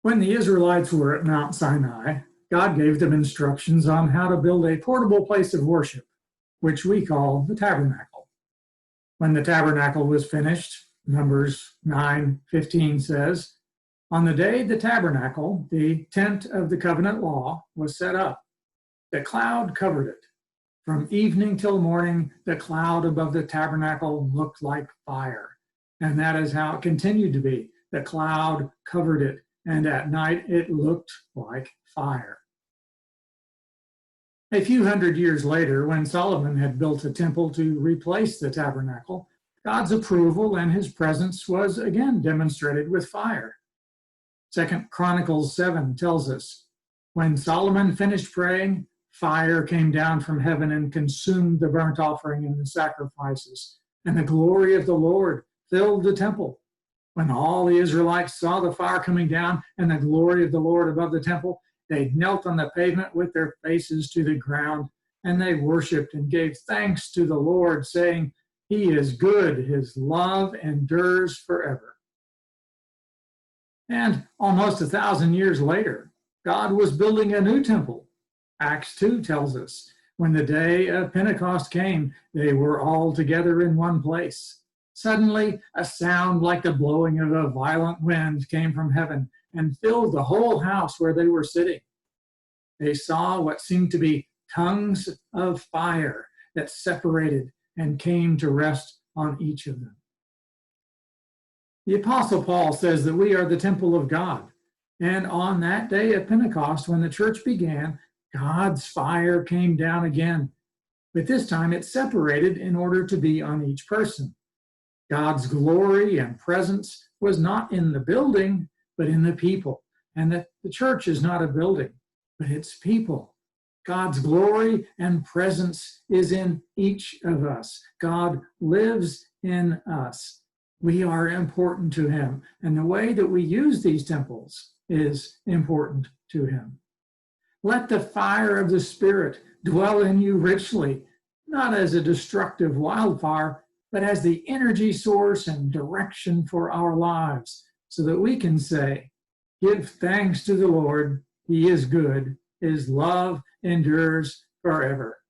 When the Israelites were at Mount Sinai, God gave them instructions on how to build a portable place of worship, which we call the tabernacle. When the tabernacle was finished, Numbers 9:15 says, "On the day the tabernacle, the tent of the covenant law, was set up, the cloud covered it. From evening till morning, the cloud above the tabernacle looked like fire. And that is how it continued to be. The cloud covered it, and at night it looked like fire." A few hundred years later, when Solomon had built a temple to replace the tabernacle, God's approval and his presence was again demonstrated with fire. 2 Chronicles 7 tells us, "When Solomon finished praying, fire came down from heaven and consumed the burnt offering and the sacrifices, and the glory of the Lord filled the temple. When all the Israelites saw the fire coming down and the glory of the Lord above the temple, they knelt on the pavement with their faces to the ground, and they worshiped and gave thanks to the Lord, saying, 'He is good, his love endures forever.'" And almost 1,000 years later, God was building a new temple. Acts 2 tells us, "When the day of Pentecost came, they were all together in one place. Suddenly, a sound like the blowing of a violent wind came from heaven and filled the whole house where they were sitting. They saw what seemed to be tongues of fire that separated and came to rest on each of them." The Apostle Paul says that we are the temple of God. And on that day of Pentecost, when the church began, God's fire came down again. But this time it separated in order to be on each person. God's glory and presence was not in the building, but in the people. And the church is not a building, but it's people. God's glory and presence is in each of us. God lives in us. We are important to him, and the way that we use these temples is important to him. Let the fire of the Spirit dwell in you richly, not as a destructive wildfire, but as the energy source and direction for our lives, so that we can say, "Give thanks to the Lord, he is good, his love endures forever."